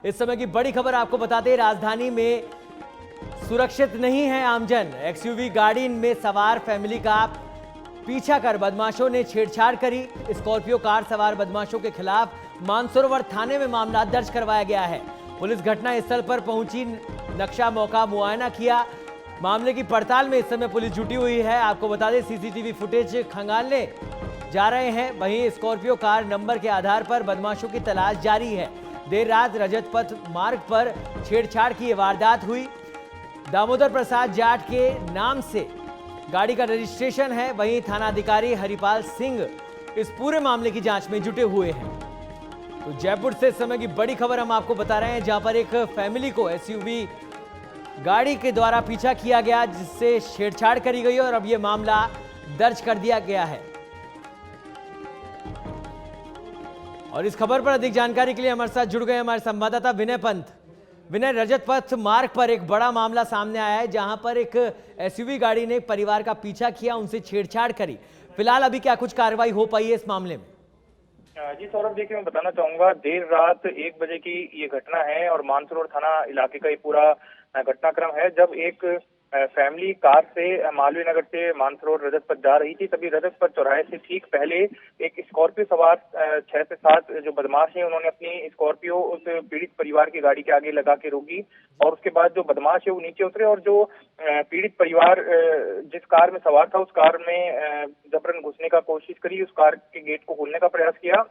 इस समय की बड़ी खबर आपको बता दें, राजधानी में सुरक्षित नहीं है आमजन। एक्सयूवी गाड़ी में सवार फैमिली का पीछा कर बदमाशों ने छेड़छाड़ करी। स्कॉर्पियो कार सवार बदमाशों के खिलाफ मानसरोवर थाने में मामला दर्ज करवाया गया है। पुलिस घटनास्थल पर पहुंची, नक्शा मौका मुआयना किया। मामले की पड़ताल में इस समय पुलिस जुटी हुई है। आपको बता दें, सीसीटीवी फुटेज खंगालने जा रहे हैं। वहीं स्कॉर्पियो कार नंबर के आधार पर बदमाशों की तलाश जारी है। देर रात रजत पथ मार्ग पर छेड़छाड़ की वारदात हुई। दामोदर प्रसाद जाट के नाम से गाड़ी का रजिस्ट्रेशन है। वहीं थानाधिकारी हरिपाल सिंह इस पूरे मामले की जांच में जुटे हुए हैं। तो जयपुर से इस समय की बड़ी खबर हम आपको बता रहे हैं, जहां पर एक फैमिली को एसयूवी गाड़ी के द्वारा पीछा किया गया, जिससे छेड़छाड़ करी गई और अब यह मामला दर्ज कर दिया गया है। और इस खबर पर अधिक जानकारी के लिए हमारे साथ जुड़ गए हमारे संवाददाता विनय पंत। विनय, रजत पथ मार्ग पर एक बड़ा मामला सामने आया है, जहां पर एक एसयूवी गाड़ी ने परिवार का पीछा किया, उनसे छेड़छाड़ करी। फिलहाल अभी क्या कुछ कार्रवाई हो पाई है इस मामले में? जी सौरभ, देखिए मैं बताना चाहूंगा, देर रात 1 बजे की ये घटना है और मानसरोवर थाना इलाके का ये पूरा घटनाक्रम है। जब एक फैमिली कार से मालवीय नगर से मानसरोवर रजत पथ जा रही थी, तभी रजत पथ चौराहे से ठीक पहले एक स्कॉर्पियो सवार 6 से 7 जो बदमाश हैं, उन्होंने अपनी स्कॉर्पियो उस पीड़ित परिवार की गाड़ी के आगे लगा के रोकी और उसके बाद जो बदमाश है वो नीचे उतरे और जो पीड़ित परिवार जिस कार में सवार था उस कार में जबरन घुसने का कोशिश करी, उस कार के गेट को खोलने का प्रयास किया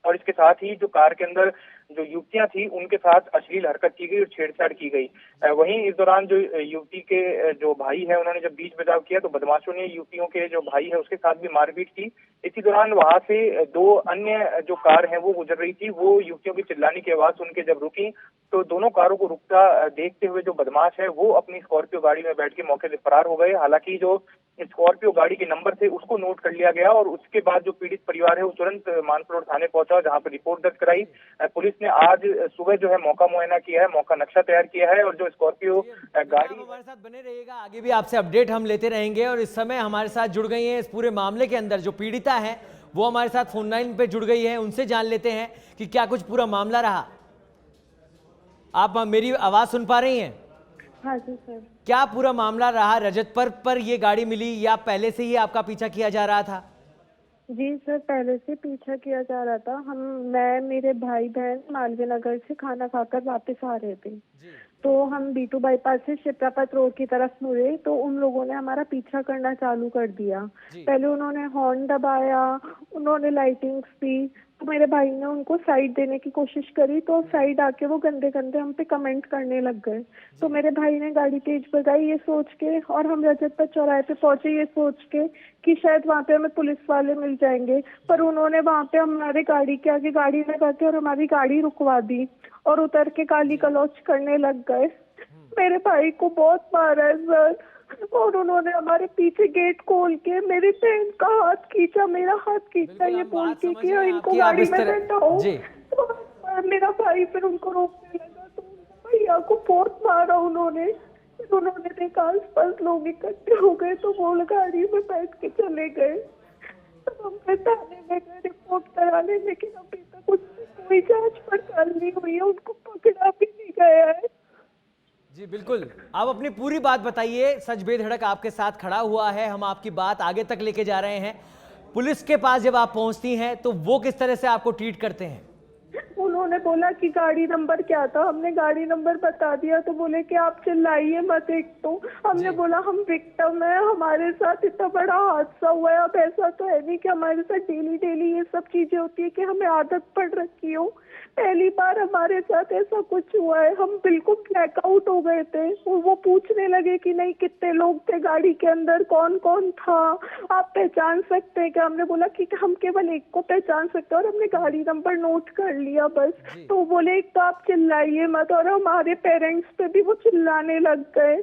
और इसके साथ ही जो कार के अंदर जो युवतियां थी उनके साथ अश्लील हरकत की गई और छेड़छाड़ की गई। वहीं इस दौरान जो युवती के जो भाई है, उन्होंने जब बीच बचाव किया तो बदमाशों ने युवतियों के जो भाई है उसके साथ भी मारपीट की। इसी दौरान वहां से 2 अन्य जो कार है वो गुजर रही थी, वो युवतियों की चिल्लाने की आवाज सुन के जब रुकी तो दोनों कारों को रुकता देखते हुए जो बदमाश है वो अपनी स्कॉर्पियो गाड़ी में बैठ के मौके से फरार हो गए। हालांकि जो स्कॉर्पियो गाड़ी के नंबर थे उसको नोट कर लिया गया और उसके बाद जो पीड़ित परिवार है वो तुरंत मानसरोवर थाने पहुंचा, जहां पर रिपोर्ट दर्ज कराई। पुलिस ने आज सुबह जो है मौका मुआयना किया है, मौका नक्शा तैयार किया है और जो स्कॉर्पियो गाड़ी। हमारे साथ बने रहिएगा, आगे भी आपसे अपडेट हम लेते रहेंगे। और इस समय हमारे साथ जुड़ गई हैं इस पूरे मामले के अंदर जो पीड़िता है, वो हमारे साथ फोन लाइन पे जुड़ गई है। उनसे जान लेते हैं कि क्या कुछ पूरा मामला रहा। आप मेरी आवाज सुन पा रही हैं? हाँ जी सर। क्या पूरा मामला रहा? रजत पर ये गाड़ी मिली या पहले से ही आपका पीछा किया जा रहा था? जी सर, पहले से पीछा किया जा रहा था। मैं मेरे भाई बहन मालवीय नगर से खाना खाकर वापस आ रहे थे, तो हम B2 बाईपास से शिप्रापत रोड की तरफ मुड़े तो उन लोगों ने हमारा पीछा करना चालू कर दिया। पहले उन्होंने हॉर्न दबाया, उन्होंने लाइटिंग्स दी, तो मेरे भाई ने उनको साइड देने की कोशिश करी तो साइड आके वो गंदे गंदे हम पे कमेंट करने लग गए। तो मेरे भाई ने गाड़ी तेज भगाई ये सोच के, और हम रजत पथ चौराहे पे पहुंचे ये सोच के कि शायद वहाँ पे हमें पुलिस वाले मिल जाएंगे, पर उन्होंने वहाँ पे हमारे गाड़ी के आगे गाड़ी लगा के और हमारी गाड़ी रुकवा दी और उतर के गाली गलौज करने लग गए। मेरे भाई को बहुत मारा है सर, और उन्होंने हमारे पीछे गेट खोल के मेरी बहन का हाथ खींचा, मेरा हाथ खींचा ये बोल के कि इनको गाड़ी में बैठाओ। तो मेरा भाई फिर उनको रोकने लगा तो भैया को बहुत मारा उन्होंने। फिर उन्होंने देखा आसपास लोग इकट्ठे हो गए तो वो गाड़ी में बैठ के चले गए। तब हम फिर थाने में गए रिपोर्ट कराने, लेकिन अभी तक उसकी कोई जांच पड़ताल नहीं हुई है, उनको पकड़ा भी नहीं गया है। जी बिल्कुल, आप अपनी पूरी बात बताइए। सच बेधड़क आपके साथ खड़ा हुआ है, हम आपकी बात आगे तक लेके जा रहे हैं। पुलिस के पास जब आप पहुंचती हैं तो वो किस तरह से आपको ट्रीट करते हैं? उन्होंने बोला कि गाड़ी नंबर क्या था, हमने गाड़ी नंबर बता दिया तो बोले कि आप चिल्लाइए मत। एक तो हमने बोला हम विक्टिम है, हमारे साथ इतना बड़ा हादसा हुआ है। अब ऐसा तो है नहीं कि हमारे साथ डेली डेली ये सब चीजें होती है कि हमें आदत पड़ रखी हो, पहली बार हमारे साथ ऐसा कुछ हुआ है। हम बिल्कुल ब्लैकआउट हो गए थे। वो पूछने लगे कि नहीं कितने लोग थे गाड़ी के अंदर, कौन कौन था, आप पहचान सकते हैं क्या? हमने बोला कि हम केवल एक को पहचान सकते हैं और हमने गाड़ी नंबर नोट कर लिया बस। तो बोले एक तो आप चिल्लाइए मत, और हमारे पेरेंट्स पे भी वो चिल्लाने लग गए।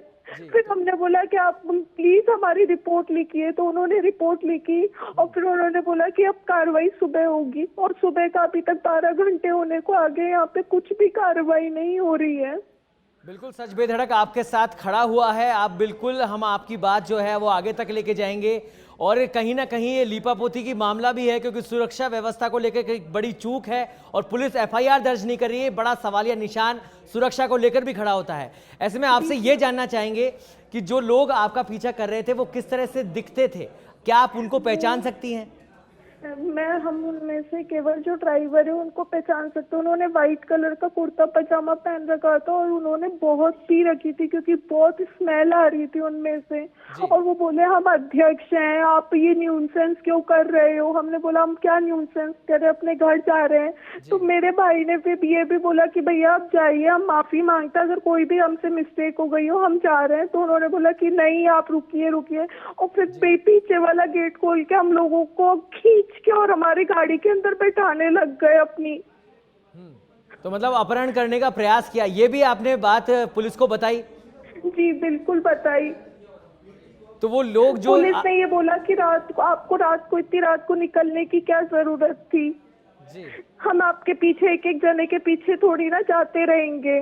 फिर हमने बोला कि आप प्लीज हमारी रिपोर्ट लिखिए, तो उन्होंने रिपोर्ट लिखी और फिर उन्होंने बोला कि अब कार्रवाई सुबह होगी, और सुबह का अभी तक 12 घंटे होने को आगे, यहाँ पे कुछ भी कार्रवाई नहीं हो रही है। बिल्कुल सच बेधड़क आपके साथ खड़ा हुआ है। आप बिल्कुल, हम आपकी बात जो है वो आगे तक लेके जाएंगे और कहीं ना कहीं ये लीपापोती की मामला भी है, क्योंकि सुरक्षा व्यवस्था को लेकर एक बड़ी चूक है और पुलिस एफआईआर दर्ज नहीं कर रही है। बड़ा सवालिया निशान सुरक्षा को लेकर भी खड़ा होता है। ऐसे में आपसे ये जानना चाहेंगे कि जो लोग आपका पीछा कर रहे थे वो किस तरह से दिखते थे, क्या आप उनको पहचान सकती हैं? हम उनमें से केवल जो ड्राइवर है उनको पहचान सकते हैं। उन्होंने व्हाइट कलर का कुर्ता पजामा पहन रखा था और उन्होंने बहुत पी रखी थी, क्योंकि बहुत स्मेल आ रही थी उनमें से। और वो बोले हम अध्यक्ष हैं, आप ये न्यूसेंस क्यों कर रहे हो? हमने बोला हम क्या न्यूसेंस कर रहे हैं, अपने घर जा रहे हैं। तो मेरे भाई ने फिर ये भी बोला कि भैया आप जाइए, हम माफी मांगते हैं, अगर कोई भी हमसे मिस्टेक हो गई हो हम जा रहे हैं। तो उन्होंने बोला कि नहीं आप रुकिए रुकिए, और फिर पीछे वाला गेट खोल के हम लोगों को खींच के और हमारी गाड़ी के अंदर बैठाने लग गए अपनी। तो मतलब अपहरण करने का प्रयास किया, ये भी आपने बात पुलिस को बताई? जी बिल्कुल बताई। तो वो लोग जो पुलिस ने ये बोला कि आपको रात को इतनी रात को निकलने की क्या जरूरत थी? जी, हम आपके पीछे एक एक जने के पीछे थोड़ी ना जाते रहेंगे।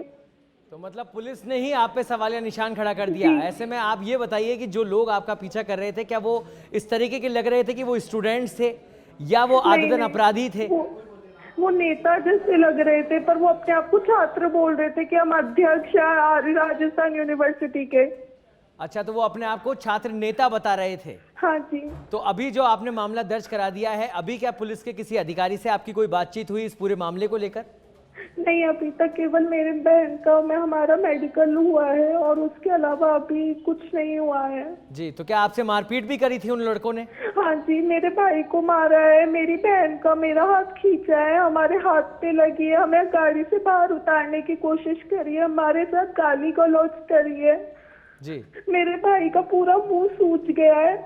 तो मतलब पुलिस ने ही आप पे सवालिया निशान खड़ा कर दिया। ऐसे में आप ये बताइए कि जो लोग आपका पीछा कर रहे थे, क्या वो इस तरीके के लग रहे थे कि वो स्टूडेंट्स थे या वो आदतन अपराधी थे? वो नेता जैसे लग रहे थे, पर वो अपने आप को छात्र बोल रहे थे कि हम अध्यक्ष हैं राजस्थान यूनिवर्सिटी के। अच्छा, तो वो अपने आप को छात्र नेता बता रहे थे? हाँ जी। तो अभी जो आपने मामला दर्ज करा दिया है, अभी क्या पुलिस के किसी अधिकारी से आपकी कोई बातचीत हुई इस पूरे मामले को लेकर? नहीं, अभी तक केवल मेरे बहन का हमारा मेडिकल हुआ है और उसके अलावा अभी कुछ नहीं हुआ है। जी, तो क्या आपसे मारपीट भी करी थी उन लड़कों ने? हाँ जी, मेरे भाई को मारा है, मेरी बहन का मेरा हाथ खींचा है, हमारे हाथ पे लगी है, हमें गाड़ी से बाहर उतारने की कोशिश करी है, हमारे साथ गाली गलौज करी है। जी, मेरे भाई का पूरा मुंह सूज गया है।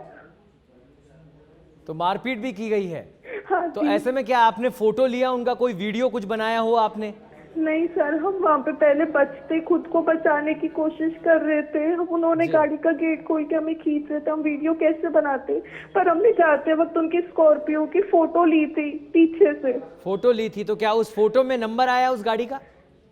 तो मारपीट भी की गई है? हाँ तो जी। ऐसे में क्या आपने फोटो लिया उनका, कोई वीडियो कुछ बनाया हो आपने? नहीं सर, हम वहाँ पे पहले बचते खुद को बचाने की कोशिश कर रहे थे। उन्होंने गाड़ी का गेट खोल के हमें खींच रहे थे, हम वीडियो कैसे बनाते? पर हमने जाते वक्त उनकी स्कॉर्पियो की फोटो ली थी पीछे से। फोटो ली थी, तो क्या उस फोटो में नंबर आया उस गाड़ी का?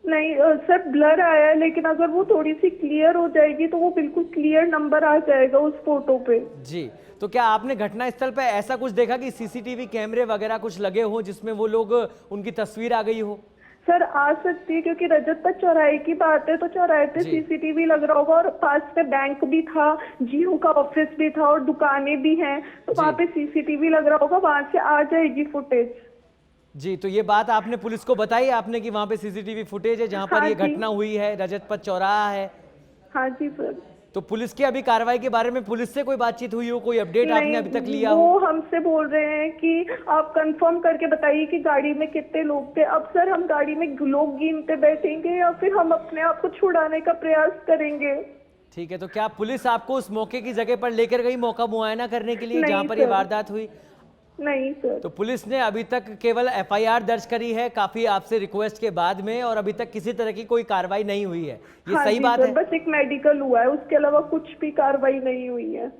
नहीं सर, ब्लर आया है, लेकिन अगर वो थोड़ी सी क्लियर हो जाएगी तो वो बिल्कुल क्लियर नंबर आ जाएगा उस फोटो पे। जी, तो क्या आपने घटनास्थल पे ऐसा कुछ देखा कि सीसीटीवी कैमरे वगैरह कुछ लगे हो जिसमें वो लोग उनकी तस्वीर आ गई हो? सर आ सकती है, क्योंकि रजत पर चौराहे की बात है, तो चौराहे पे सीसीटीवी लग रहा होगा और पास में बैंक भी था, जियो का ऑफिस भी था और दुकानें भी हैं, तो वहाँ पे सीसीटीवी लग रहा होगा, वहाँ से आ जाएगी फुटेज। जी, तो ये बात आपने पुलिस को बताई आपने कि वहाँ पे सीसीटीवी फुटेज है जहाँ पर ये घटना हुई है, रजत पथ चौराहा है? हाँ जी सर। तो पुलिस की अभी कार्रवाई के बारे में पुलिस से कोई बातचीत हुई हो, कोई अपडेट आपने अभी तक लिया हो? वो हमसे बोल रहे हैं कि आप कंफर्म करके बताइए कि गाड़ी में कितने लोग थे। अब सर हम गाड़ी में लोग गिनते बैठेंगे या फिर हम अपने आप को छुड़ाने का प्रयास करेंगे? ठीक है, तो क्या पुलिस आपको उस मौके की जगह पर लेकर गई मौका मुआयना करने के लिए जहाँ पर ये वारदात हुई? नहीं सर। तो पुलिस ने अभी तक केवल एफआईआर दर्ज करी है काफी आपसे रिक्वेस्ट के बाद में, और अभी तक किसी तरह की कोई कार्रवाई नहीं हुई है, ये हाँ सही बात है? बस एक मेडिकल हुआ है, उसके अलावा कुछ भी कार्रवाई नहीं हुई है।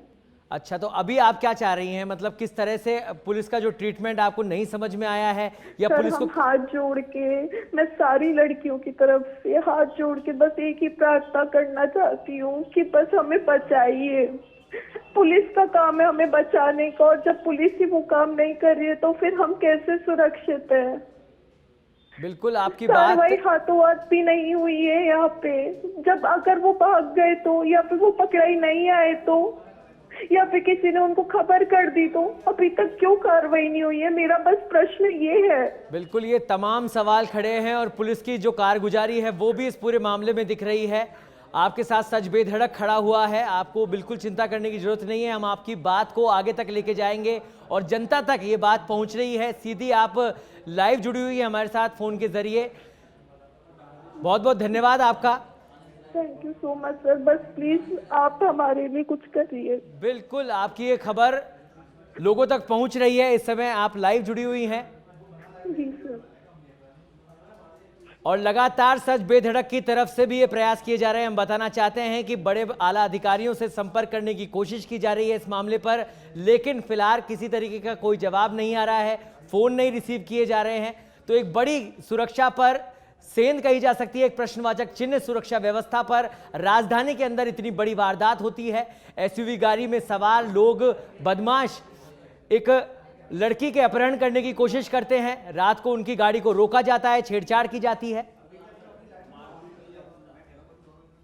अच्छा, तो अभी आप क्या चाह रही हैं? मतलब किस तरह से पुलिस का जो ट्रीटमेंट आपको नहीं समझ में आया है, या सर, पुलिस को? हम हाथ जोड़ के, मैं सारी लड़कियों की तरफ से हाथ जोड़ के बस एक ही प्रार्थना करना चाहती हूँ कि बस हमें बचाइए। पुलिस का काम है हमें बचाने का, और जब पुलिस ही वो काम नहीं कर रही है तो फिर हम कैसे सुरक्षित हैं? बिल्कुल आपकी बात। कार्रवाई हाथों हाथ भी नहीं हुई है यहाँ पे। जब अगर वो भाग गए तो, या फिर वो पकड़ाई नहीं आए तो, या फिर किसी ने उनको खबर कर दी तो अभी तक क्यों कार्रवाई नहीं हुई है? मेरा बस प्रश्न ये है। बिल्कुल, ये तमाम सवाल खड़े हैं और पुलिस की जो कारगुजारी है वो भी इस पूरे मामले में दिख रही है। आपके साथ सच बेधड़क खड़ा हुआ है, आपको बिल्कुल चिंता करने की जरूरत नहीं है। हम आपकी बात को आगे तक लेके जाएंगे और जनता तक ये बात पहुंच रही है। सीधी आप लाइव जुड़ी हुई है हमारे साथ फोन के जरिए। बहुत बहुत धन्यवाद आपका। Thank you so much sir, बस प्लीज आप हमारे लिए कुछ करिए। बिल्कुल, आपकी ये खबर लोगों तक पहुंच रही है। इस समय आप लाइव जुड़ी हुई हैं जी सर। और लगातार सच बेधड़क की तरफ से भी ये प्रयास किए जा रहे हैं। हम बताना चाहते हैं कि बड़े आला अधिकारियों से संपर्क करने की कोशिश की जा रही है इस मामले पर, लेकिन फिलहाल किसी तरीके का कोई जवाब नहीं आ रहा है, फोन नहीं रिसीव किए जा रहे हैं। तो एक बड़ी सुरक्षा पर सेंध कही जा सकती है, एक प्रश्नवाचक चिन्ह सुरक्षा व्यवस्था पर। राजधानी के अंदर इतनी बड़ी वारदात होती है, एसयूवी गाड़ी में सवार लोग बदमाश एक लड़की के अपहरण करने की कोशिश करते हैं। रात को उनकी गाड़ी को रोका जाता है, छेड़छाड़ की जाती है।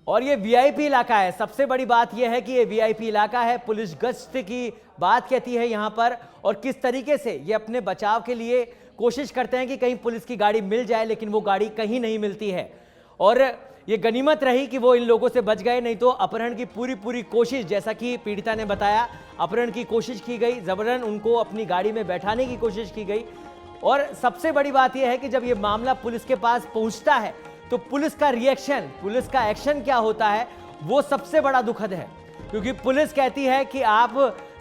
और ये वीआईपी इलाका है। सबसे बड़ी बात यह है कि ये वीआईपी इलाका है। पुलिस गश्त की बात कहती है यहां पर, और किस तरीके से ये अपने बचाव के लिए कोशिश करते हैं कि कहीं पुलिस की गाड़ी मिल जाए, लेकिन वो गाड़ी कहीं नहीं मिलती है। और ये गनीमत रही कि वो इन लोगों से बच गए, नहीं तो अपहरण की पूरी कोशिश, जैसा कि पीड़िता ने बताया, अपहरण की कोशिश की गई, जबरन उनको अपनी गाड़ी में बैठाने की कोशिश की गई। और सबसे बड़ी बात यह है कि जब ये मामला पुलिस के पास पहुंचता है तो पुलिस का रिएक्शन, पुलिस का एक्शन क्या होता है, वो सबसे बड़ा दुखद है। क्योंकि पुलिस कहती है कि आप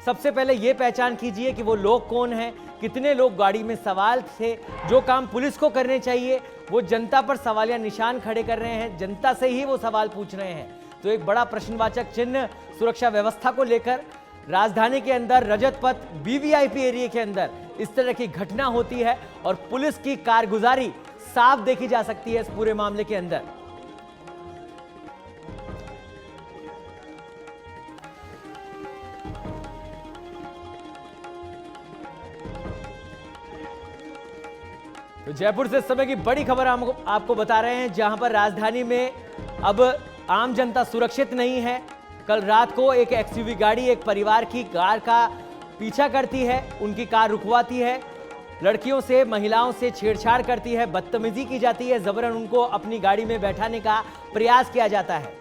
सबसे पहले ये पहचान कीजिए कि वो लोग कौन हैं, कितने लोग गाड़ी में सवार थे। जो काम पुलिस को करने चाहिए वो जनता पर सवालिया निशान खड़े कर रहे हैं, जनता से ही वो सवाल पूछ रहे हैं। तो एक बड़ा प्रश्नवाचक चिन्ह सुरक्षा व्यवस्था को लेकर राजधानी के अंदर रजत पथ वीवीआईपी एरिया के अंदर इस तरह की घटना होती है, और पुलिस की कारगुजारी साफ देखी जा सकती है इस पूरे मामले के अंदर। तो जयपुर से इस समय की बड़ी खबर हम आपको बता रहे हैं, जहां पर राजधानी में अब आम जनता सुरक्षित नहीं है। कल रात को एक एक्सयूवी गाड़ी एक परिवार की कार का पीछा करती है, उनकी कार रुकवाती है, लड़कियों से, महिलाओं से छेड़छाड़ करती है, बदतमीजी की जाती है, जबरन उनको अपनी गाड़ी में बैठाने का प्रयास किया जाता है।